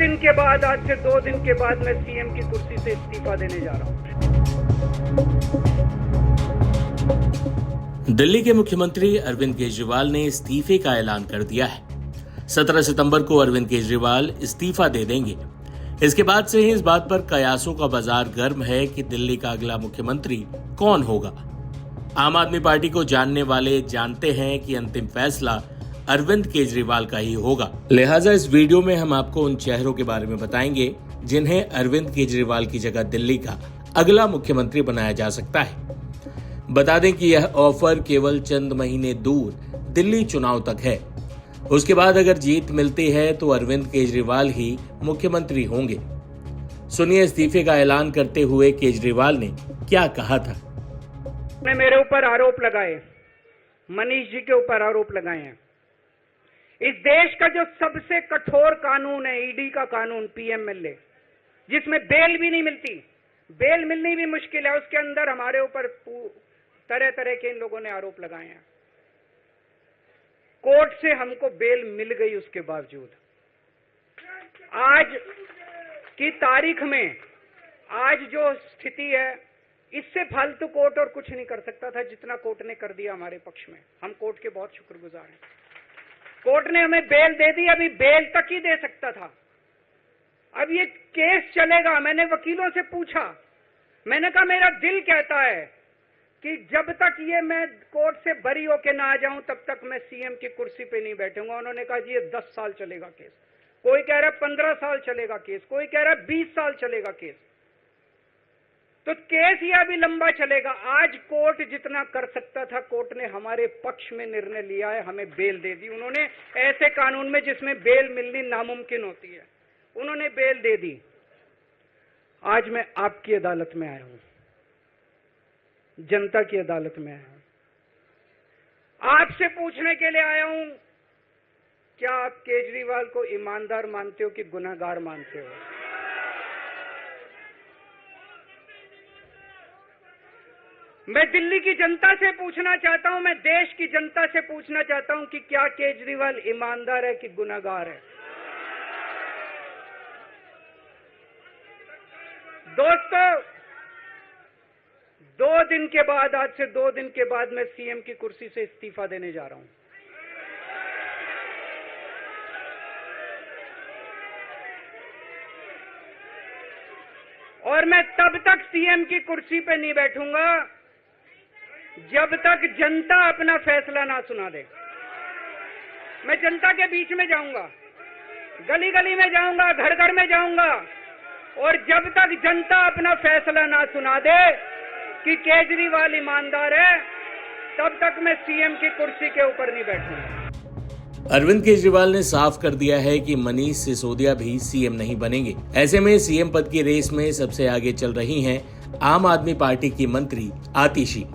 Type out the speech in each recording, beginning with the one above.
दिन के बाद, आज से 2 दिन के बाद मैं सीएम की कुर्सी से इस्तीफा देने जा रहा हूं। दिल्ली के मुख्यमंत्री अरविंद केजरीवाल ने इस्तीफे का ऐलान कर दिया है। 17 सितंबर को अरविंद केजरीवाल इस्तीफा दे देंगे। इसके बाद से ही इस बात पर कयासों का बाजार गर्म है कि दिल्ली का अगला मुख्यमंत्री कौन होगा। आम आदमी पार्टी को जानने वाले जानते हैं कि अंतिम फैसला अरविंद केजरीवाल का ही होगा। लिहाजा इस वीडियो में हम आपको उन चेहरों के बारे में बताएंगे जिन्हें अरविंद केजरीवाल की जगह दिल्ली का अगला मुख्यमंत्री बनाया जा सकता है। बता दें कि यह ऑफर केवल चंद महीने दूर दिल्ली चुनाव तक है। उसके बाद अगर जीत मिलती है तो अरविंद केजरीवाल ही मुख्यमंत्री होंगे। सुनिए इस्तीफे का ऐलान करते हुए केजरीवाल ने क्या कहा था। मेरे ऊपर आरोप लगाए, मनीष जी के ऊपर आरोप लगाए हैं। इस देश का जो सबसे कठोर कानून है ईडी का कानून, पीएमएलए, जिसमें बेल भी नहीं मिलती, बेल मिलनी भी मुश्किल है, उसके अंदर हमारे ऊपर तरह तरह के इन लोगों ने आरोप लगाए हैं। कोर्ट से हमको बेल मिल गई, उसके बावजूद आज की तारीख में, आज जो स्थिति है, इससे फालतू कोर्ट और कुछ नहीं कर सकता था जितना कोर्ट ने कर दिया हमारे पक्ष में। हम कोर्ट के बहुत शुक्रगुजार हैं। कोर्ट ने हमें बेल दे दी, अभी बेल तक ही दे सकता था। अब ये केस चलेगा। मैंने वकीलों से पूछा, मैंने कहा मेरा दिल कहता है कि जब तक ये मैं कोर्ट से बरी होके ना आ जाऊं तब तक मैं सीएम की कुर्सी पे नहीं बैठूंगा। उन्होंने कहा जी ये 10 साल चलेगा केस, कोई कह रहा है 15 साल चलेगा केस, कोई कह रहा है 20 साल चलेगा केस। तो केस ये अभी लंबा चलेगा। आज कोर्ट जितना कर सकता था, कोर्ट ने हमारे पक्ष में निर्णय लिया है, हमें बेल दे दी। उन्होंने ऐसे कानून में जिसमें बेल मिलनी नामुमकिन होती है, उन्होंने बेल दे दी। आज मैं आपकी अदालत में आया हूं, जनता की अदालत में आया हूं, आपसे पूछने के लिए आया हूं, क्या आप केजरीवाल को ईमानदार मानते हो कि गुनहगार मानते हो? मैं दिल्ली की जनता से पूछना चाहता हूं, मैं देश की जनता से पूछना चाहता हूं कि क्या केजरीवाल ईमानदार है कि गुनहगार है? दोस्तों, 2 दिन के बाद, आज से 2 दिन के बाद मैं सीएम की कुर्सी से इस्तीफा देने जा रहा हूं। और मैं तब तक सीएम की कुर्सी पे नहीं बैठूंगा जब तक जनता अपना फैसला ना सुना दे। मैं जनता के बीच में जाऊंगा, गली गली में जाऊंगा, घर घर में जाऊंगा, और जब तक जनता अपना फैसला ना सुना दे कि केजरीवाल ईमानदार है, तब तक मैं सीएम की कुर्सी के ऊपर नहीं बैठूंगा। अरविंद केजरीवाल ने साफ कर दिया है कि मनीष सिसोदिया भी सीएम नहीं बनेंगे। ऐसे में सीएम पद की रेस में सबसे आगे चल रही हैं आम आदमी पार्टी की मंत्री आतिशी।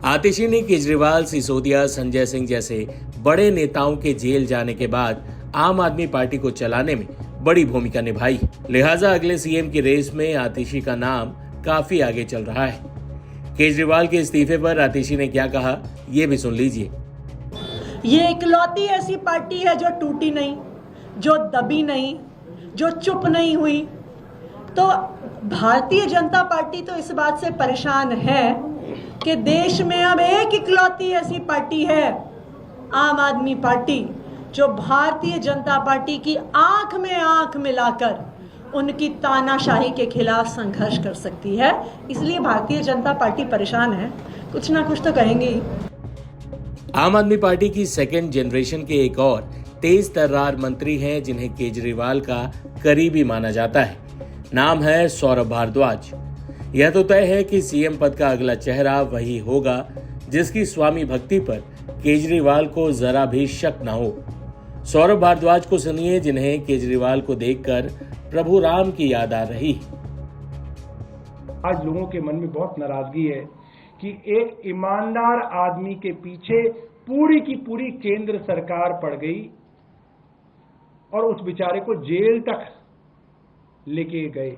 आतिशी ने केजरीवाल, सिसोदिया, संजय सिंह जैसे बड़े नेताओं के जेल जाने के बाद आम आदमी पार्टी को चलाने में बड़ी भूमिका निभाई। लिहाजा अगले सीएम की रेस में आतिशी का नाम काफी आगे चल रहा है। केजरीवाल के इस्तीफे पर आतिशी ने क्या कहा, ये भी सुन लीजिए। ये इकलौती ऐसी पार्टी है जो टूटी नहीं, जो दबी नहीं, जो चुप नहीं हुई। तो भारतीय जनता पार्टी तो इस बात से परेशान है कि देश में अब एक इकलौती ऐसी पार्टी है, आम आदमी पार्टी, जो भारतीय जनता पार्टी की आंख में आंख मिलाकर उनकी तानाशाही के खिलाफ संघर्ष कर सकती है। इसलिए भारतीय जनता पार्टी परेशान है, कुछ ना कुछ तो कहेंगे ही। आम आदमी पार्टी की सेकेंड जनरेशन के एक और तेज तर्रार मंत्री हैं जिन्हें केजरीवाल का करीबी माना जाता है। नाम है सौरभ भारद्वाज। यह तो तय है कि सीएम पद का अगला चेहरा वही होगा जिसकी स्वामी भक्ति पर केजरीवाल को जरा भी शक न हो। सौरभ भारद्वाज को सुनिए, जिन्हें केजरीवाल को देखकर प्रभु राम की याद आ रही। आज लोगों के मन में बहुत नाराजगी है कि एक ईमानदार आदमी के पीछे पूरी की पूरी केंद्र सरकार पड़ गई और उस बेचारे को जेल तक लेके गए।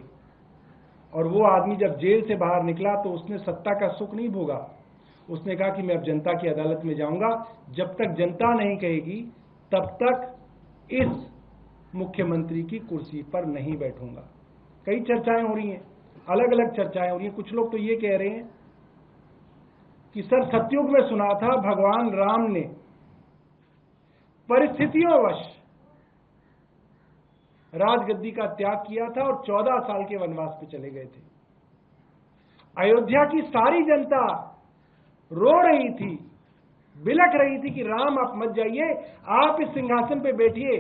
और वो आदमी जब जेल से बाहर निकला तो उसने सत्ता का सुख नहीं भोगा। उसने कहा कि मैं अब जनता की अदालत में जाऊंगा, जब तक जनता नहीं कहेगी तब तक इस मुख्यमंत्री की कुर्सी पर नहीं बैठूंगा। कई चर्चाएं हो रही हैं, अलग अलग चर्चाएं हो रही हैं। कुछ लोग तो ये कह रहे हैं कि सर सतयुग में सुना था भगवान राम ने परिस्थितियोंवश राजगद्दी का त्याग किया था और 14 साल के वनवास पे चले गए थे। अयोध्या की सारी जनता रो रही थी, बिलख रही थी कि राम आप मत जाइए, आप इस सिंहासन पे बैठिए,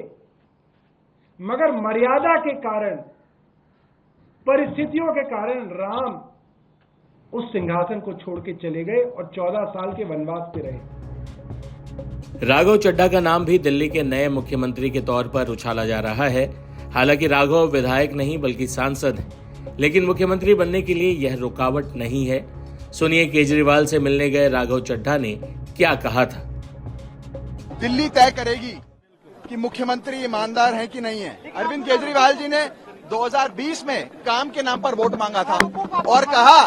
मगर मर्यादा के कारण, परिस्थितियों के कारण राम उस सिंहासन को छोड़ के चले गए और 14 साल के वनवास पे रहे। राघव चड्ढा का नाम भी दिल्ली के नए मुख्यमंत्री के तौर पर उछाला जा रहा है। हालांकि राघव विधायक नहीं बल्कि सांसद हैं, लेकिन मुख्यमंत्री बनने के लिए यह रुकावट नहीं है। सुनिए केजरीवाल से मिलने गए राघव चड्ढा ने क्या कहा था। दिल्ली तय करेगी कि मुख्यमंत्री ईमानदार हैं कि नहीं है। अरविंद केजरीवाल जी ने 2020 में काम के नाम पर वोट मांगा था और कहा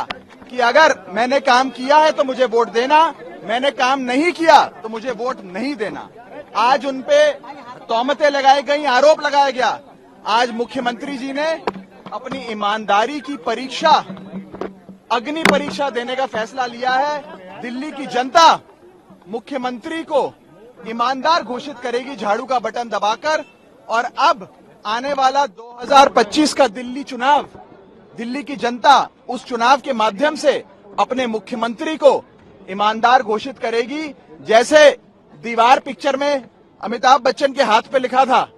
कि अगर मैंने काम किया है तो मुझे वोट देना, मैंने काम नहीं किया तो मुझे वोट नहीं देना। आज उनपे तौमतें लगाई गई, आरोप लगाया गया। आज मुख्यमंत्री जी ने अपनी ईमानदारी की परीक्षा, अग्नि परीक्षा देने का फैसला लिया है। दिल्ली की जनता मुख्यमंत्री को ईमानदार घोषित करेगी झाड़ू का बटन दबाकर। और अब आने वाला 2025 का दिल्ली चुनाव, दिल्ली की जनता उस चुनाव के माध्यम से अपने मुख्यमंत्री को ईमानदार घोषित करेगी। जैसे दीवार पिक्चर में अमिताभ बच्चन के हाथ पे लिखा था,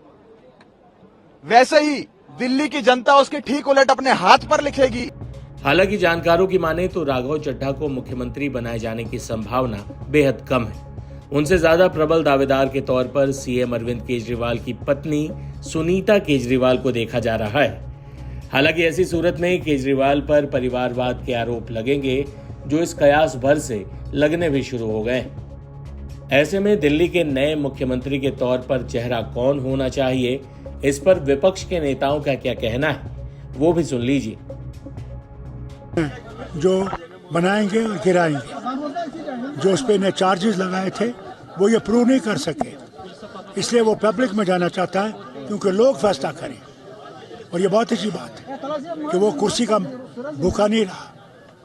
वैसे ही दिल्ली की जनता उसके ठीक उलट अपने हाथ पर लिखेगी। हालांकि जानकारों की माने तो राघव चड्ढा को मुख्यमंत्री बनाए जाने की संभावना बेहद कम है। उनसे ज्यादा प्रबल दावेदार के तौर पर सीएम अरविंद केजरीवाल की पत्नी सुनीता केजरीवाल को देखा जा रहा है। हालांकि ऐसी सूरत में केजरीवाल पर परिवारवाद के आरोप लगेंगे, जो इस कयास भर से लगने भी शुरू हो गए। ऐसे में दिल्ली के नए मुख्यमंत्री के तौर पर चेहरा कौन होना चाहिए, इस पर विपक्ष के नेताओं का क्या कहना है, वो भी सुन लीजिए। जो बनाएंगे और गिराएंगे, जो उस पे ने चार्जेस लगाए थे वो ये प्रूव नहीं कर सके, इसलिए वो पब्लिक में जाना चाहता है क्योंकि लोग फैसला करें। और ये बहुत अच्छी बात है कि वो कुर्सी का भूखा नहीं रहा,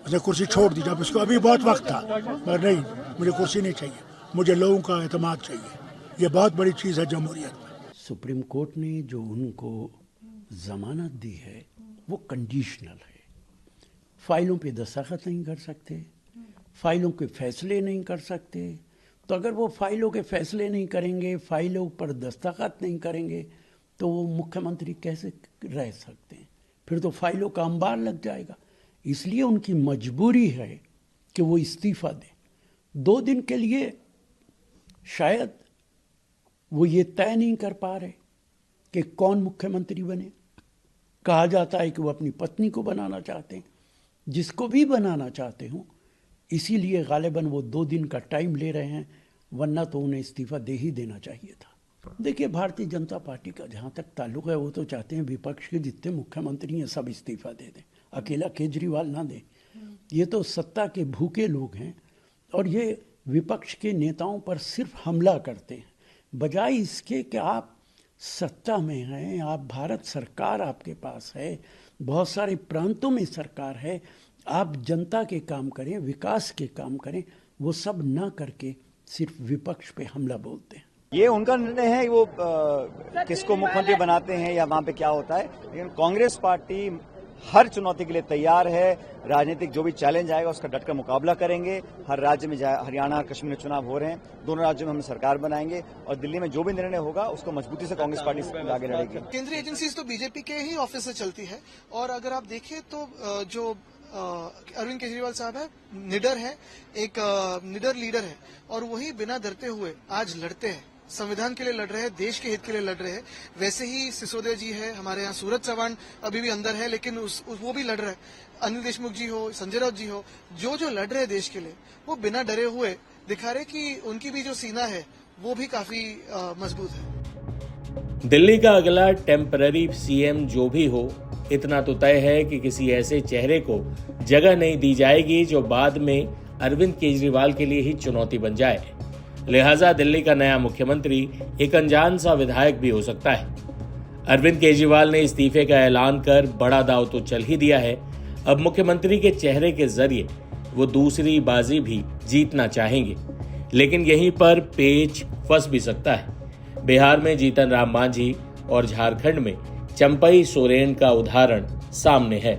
उसने कुर्सी छोड़ दी। जब उसको अभी बहुत वक्त था, मगर नहीं, मुझे कुर्सी नहीं चाहिए, मुझे लोगों का एतमाद चाहिए। ये बहुत बड़ी चीज़ है जमहूरियत में। सुप्रीम कोर्ट ने जो उनको जमानत दी है वो कंडीशनल है। फाइलों पे दस्तखत नहीं कर सकते, फाइलों के फैसले नहीं कर सकते। तो अगर वो फाइलों के फैसले नहीं करेंगे, फाइलों पर दस्तखत नहीं करेंगे, तो वो मुख्यमंत्री कैसे रह सकते हैं? फिर तो फाइलों का अंबार लग जाएगा। इसलिए उनकी मजबूरी है कि वो इस्तीफा दें। 2 दिन के लिए शायद वो ये तय नहीं कर पा रहे कि कौन मुख्यमंत्री बने। कहा जाता है कि वो अपनी पत्नी को बनाना चाहते हैं, जिसको भी बनाना चाहते हो, इसीलिए गालिबन वो 2 दिन का टाइम ले रहे हैं, वरना तो उन्हें इस्तीफा दे ही देना चाहिए था। देखिए, भारतीय जनता पार्टी का जहाँ तक ताल्लुक है, वो तो चाहते हैं विपक्ष के जितने मुख्यमंत्री हैं सब इस्तीफा दे दें, अकेला केजरीवाल ना दे। ये तो सत्ता के भूखे लोग हैं और ये विपक्ष के नेताओं पर सिर्फ हमला करते हैं, बजाय इसके कि आप सत्ता में हैं, आप भारत सरकार आपके पास है, बहुत सारे प्रांतों में सरकार है, आप जनता के काम करें, विकास के काम करें। वो सब ना करके सिर्फ विपक्ष पे हमला बोलते हैं। ये उनका निर्णय है, वो किसको मुख्यमंत्री बनाते हैं या वहां पे क्या होता है। लेकिन कांग्रेस पार्टी हर चुनौती के लिए तैयार है। राजनीतिक जो भी चैलेंज आएगा उसका डटकर मुकाबला करेंगे। हर राज्य में हरियाणा, कश्मीर में चुनाव हो रहे हैं, दोनों राज्यों में हम सरकार बनाएंगे और दिल्ली में जो भी निर्णय होगा उसको मजबूती से कांग्रेस पार्टी आगे लड़ेगी। केंद्रीय एजेंसीज तो बीजेपी के ही ऑफिस से चलती है और अगर आप देखें तो जो अरविंद केजरीवाल साहब है, निडर है, एक निडर लीडर है और वही बिना डरते हुए आज लड़ते हैं, संविधान के लिए लड़ रहे हैं, देश के हित के लिए लड़ रहे हैं। वैसे ही सिसोदिया जी है, हमारे यहाँ सूरज चौहान अभी भी अंदर है, लेकिन वो भी लड़ रहे हैं। अनिल देशमुख जी हो, संजय राउत जी हो, जो लड़ रहे हैं देश के लिए, वो बिना डरे हुए दिखा रहे कि उनकी भी जो सीना है वो भी काफी मजबूत है। दिल्ली का अगला टेम्पररी सीएम जो भी हो, इतना तो तय है कि किसी ऐसे चेहरे को जगह नहीं दी जाएगी जो बाद में अरविंद केजरीवाल के लिए ही चुनौती बन जाए। लिहाजा दिल्ली का नया मुख्यमंत्री एक अनजान सा विधायक भी हो सकता है। अरविंद केजरीवाल ने इस्तीफे का ऐलान कर बड़ा दांव तो चल ही दिया है। अब मुख्यमंत्री के चेहरे के जरिए वो दूसरी बाजी भी जीतना चाहेंगे, लेकिन यहीं पर पेच फंस भी सकता है। बिहार में जीतन राम मांझी और झारखंड में चंपई सोरेन का उदाहरण सामने है।